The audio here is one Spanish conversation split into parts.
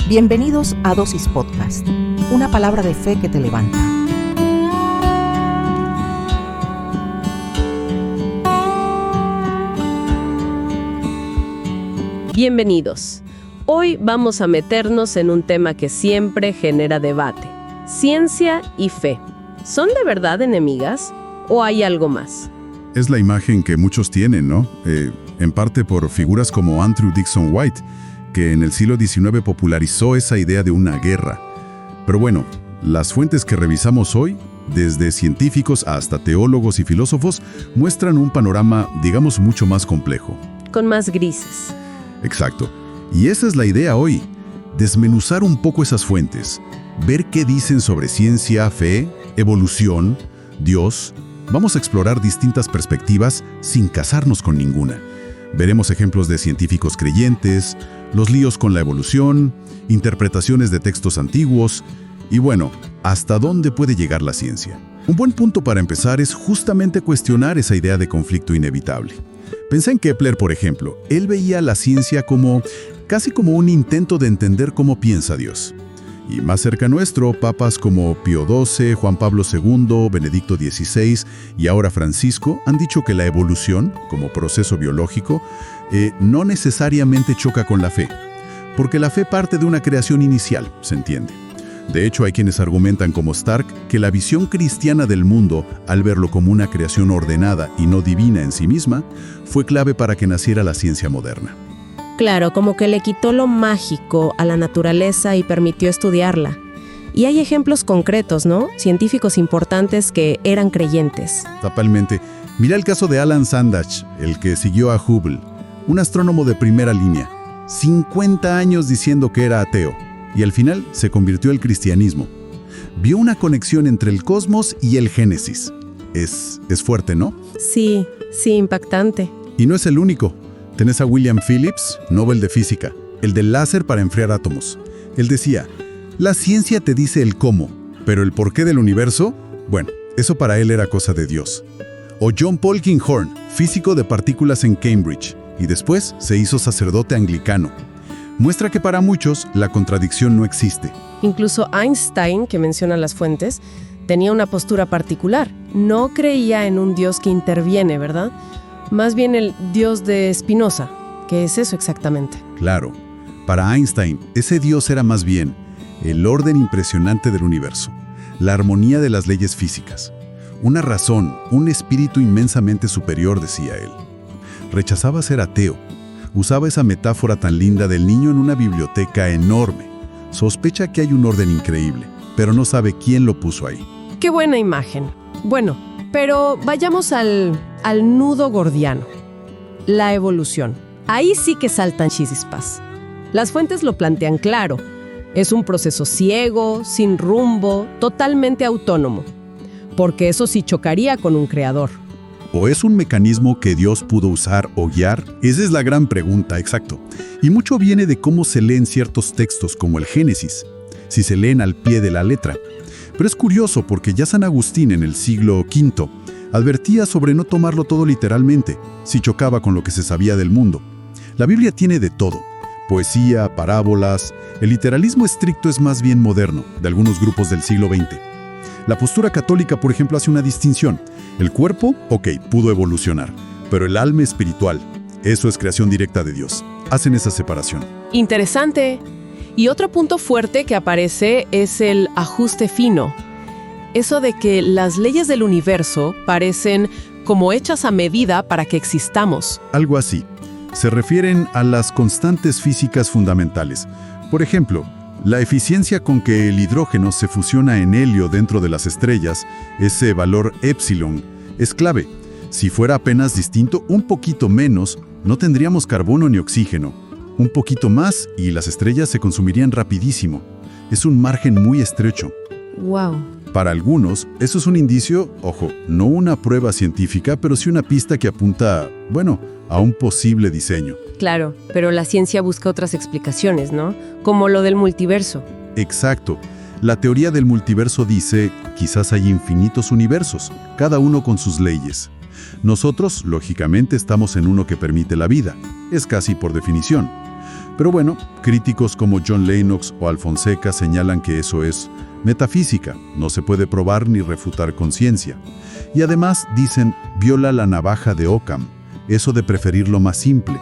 Bienvenidos a Dosis Podcast, una palabra de fe que te levanta. Bienvenidos. Hoy vamos a meternos en un tema que siempre genera debate: ciencia y fe. ¿Son de verdad enemigas o hay algo más? Es la imagen que muchos tienen, ¿no? En parte por figuras como Andrew Dickson White, que en el siglo XIX popularizó esa idea de una guerra. Pero bueno, las fuentes que revisamos hoy, desde científicos hasta teólogos y filósofos, muestran un panorama, digamos, mucho más complejo. Con más grises. Exacto. Y esa es la idea hoy, desmenuzar un poco esas fuentes, ver qué dicen sobre ciencia, fe, evolución, Dios. Vamos a explorar distintas perspectivas sin casarnos con ninguna. Veremos ejemplos de científicos creyentes, los líos con la evolución, interpretaciones de textos antiguos y bueno, hasta dónde puede llegar la ciencia. Un buen punto para empezar es justamente cuestionar esa idea de conflicto inevitable. Pensé en Kepler, por ejemplo. Él veía la ciencia casi como un intento de entender cómo piensa Dios. Y más cerca nuestro, papas como Pío XII, Juan Pablo II, Benedicto XVI y ahora Francisco han dicho que la evolución, como proceso biológico, no necesariamente choca con la fe, porque la fe parte de una creación inicial, se entiende. De hecho, hay quienes argumentan como Stark que la visión cristiana del mundo, al verlo como una creación ordenada y no divina en sí misma, fue clave para que naciera la ciencia moderna. Claro, como que le quitó lo mágico a la naturaleza y permitió estudiarla. Y hay ejemplos concretos, ¿no? Científicos importantes que eran creyentes. Totalmente. Mira el caso de Alan Sandage, el que siguió a Hubble, un astrónomo de primera línea, 50 años diciendo que era ateo, y al final se convirtió al cristianismo. Vio una conexión entre el cosmos y el Génesis. Es fuerte, ¿no? Sí, impactante. Y no es el único. Tenés a William Phillips, Nobel de Física, el del láser para enfriar átomos. Él decía, la ciencia te dice el cómo, pero el porqué del universo, bueno, eso para él era cosa de Dios. O John Polkinghorne, físico de partículas en Cambridge, y después se hizo sacerdote anglicano. Muestra que para muchos la contradicción no existe. Incluso Einstein, que menciona las fuentes, tenía una postura particular. No creía en un Dios que interviene, ¿verdad? Más bien el Dios de Spinoza. ¿Qué es eso exactamente? Claro. Para Einstein, ese Dios era más bien el orden impresionante del universo, la armonía de las leyes físicas, una razón, un espíritu inmensamente superior, decía él. Rechazaba ser ateo. Usaba esa metáfora tan linda del niño en una biblioteca enorme. Sospecha que hay un orden increíble, pero no sabe quién lo puso ahí. ¡Qué buena imagen! Bueno, pero vayamos al nudo gordiano, la evolución. Ahí sí que saltan chispas. Las fuentes lo plantean claro. Es un proceso ciego, sin rumbo, totalmente autónomo. Porque eso sí chocaría con un creador. ¿O es un mecanismo que Dios pudo usar o guiar? Esa es la gran pregunta, exacto. Y mucho viene de cómo se leen ciertos textos como el Génesis, si se leen al pie de la letra. Pero es curioso porque ya San Agustín en el siglo V advertía sobre no tomarlo todo literalmente, si chocaba con lo que se sabía del mundo. La Biblia tiene de todo: poesía, parábolas. El literalismo estricto es más bien moderno, de algunos grupos del siglo XX. La postura católica, por ejemplo, hace una distinción. El cuerpo, pudo evolucionar, pero el alma espiritual, eso es creación directa de Dios. Hacen esa separación. Interesante. Y otro punto fuerte que aparece es el ajuste fino. Eso de que las leyes del universo parecen como hechas a medida para que existamos. Algo así. Se refieren a las constantes físicas fundamentales. Por ejemplo, la eficiencia con que el hidrógeno se fusiona en helio dentro de las estrellas, ese valor épsilon, es clave. Si fuera apenas distinto, un poquito menos, no tendríamos carbono ni oxígeno. Un poquito más y las estrellas se consumirían rapidísimo. Es un margen muy estrecho. ¡Wow! Para algunos, eso es un indicio, no una prueba científica, pero sí una pista que apunta, a un posible diseño. Claro, pero la ciencia busca otras explicaciones, ¿no? Como lo del multiverso. Exacto. La teoría del multiverso dice, quizás hay infinitos universos, cada uno con sus leyes. Nosotros, lógicamente, estamos en uno que permite la vida. Es casi por definición. Pero bueno, críticos como John Lennox o Alfonseca señalan que eso es metafísica, no se puede probar ni refutar con ciencia. Y además, dicen, viola la navaja de Occam, eso de preferir lo más simple.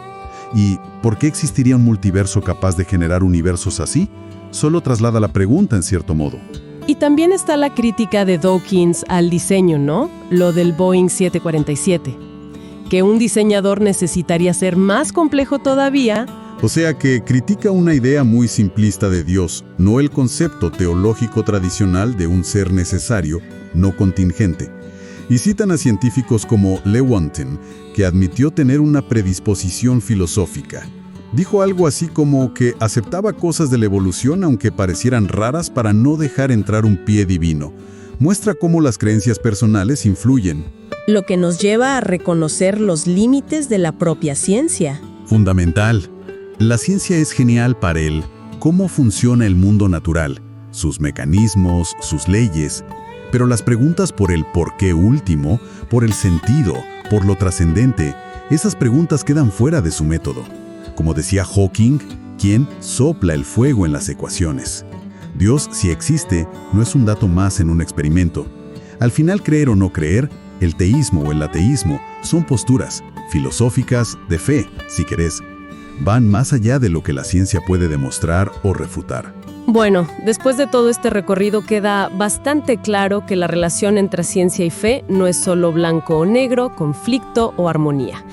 ¿Y por qué existiría un multiverso capaz de generar universos así? Solo traslada la pregunta en cierto modo. Y también está la crítica de Dawkins al diseño, ¿no? Lo del Boeing 747. Que un diseñador necesitaría ser más complejo todavía. O sea que critica una idea muy simplista de Dios, no el concepto teológico tradicional de un ser necesario, no contingente. Y citan a científicos como Lewontin, que admitió tener una predisposición filosófica. Dijo algo así como que aceptaba cosas de la evolución aunque parecieran raras para no dejar entrar un pie divino. Muestra cómo las creencias personales influyen. Lo que nos lleva a reconocer los límites de la propia ciencia. Fundamental. La ciencia es genial para él. Cómo funciona el mundo natural, sus mecanismos, sus leyes. Pero las preguntas por el por qué último, por el sentido, por lo trascendente, esas preguntas quedan fuera de su método. Como decía Hawking, ¿quién sopla el fuego en las ecuaciones? Dios, si existe, no es un dato más en un experimento. Al final, creer o no creer, el teísmo o el ateísmo son posturas filosóficas de fe, si querés. Van más allá de lo que la ciencia puede demostrar o refutar. Bueno, después de todo este recorrido queda bastante claro que la relación entre ciencia y fe no es solo blanco o negro, conflicto o armonía.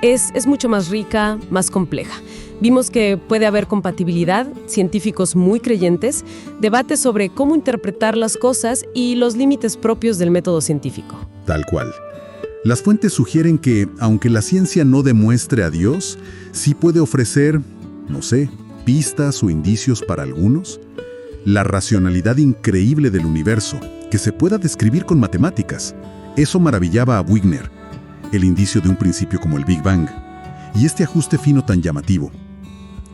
Es mucho más rica, más compleja. Vimos que puede haber compatibilidad, científicos muy creyentes, debates sobre cómo interpretar las cosas y los límites propios del método científico. Tal cual. Las fuentes sugieren que, aunque la ciencia no demuestre a Dios, sí puede ofrecer, no sé, pistas o indicios para algunos. La racionalidad increíble del universo, que se pueda describir con matemáticas. Eso maravillaba a Wigner. El indicio de un principio como el Big Bang. Y este ajuste fino tan llamativo.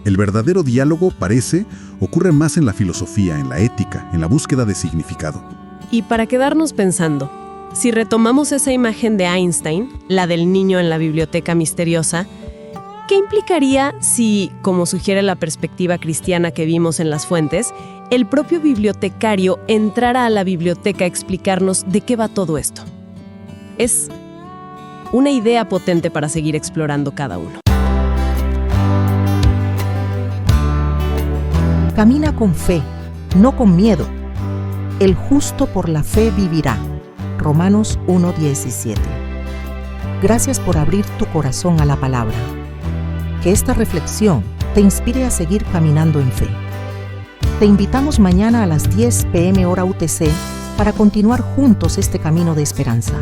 El verdadero diálogo, parece, ocurre más en la filosofía, en la ética, en la búsqueda de significado. Y para quedarnos pensando, si retomamos esa imagen de Einstein, la del niño en la biblioteca misteriosa, ¿qué implicaría si, como sugiere la perspectiva cristiana que vimos en las fuentes, el propio bibliotecario entrara a la biblioteca a explicarnos de qué va todo esto? Es una idea potente para seguir explorando cada uno. Camina con fe, no con miedo. El justo por la fe vivirá. Romanos 1:17. Gracias por abrir tu corazón a la palabra. Que esta reflexión te inspire a seguir caminando en fe. Te invitamos mañana a las 10 p.m. hora UTC para continuar juntos este camino de esperanza.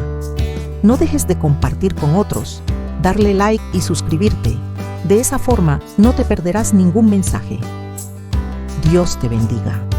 No dejes de compartir con otros, darle like y suscribirte. De esa forma no te perderás ningún mensaje. Dios te bendiga.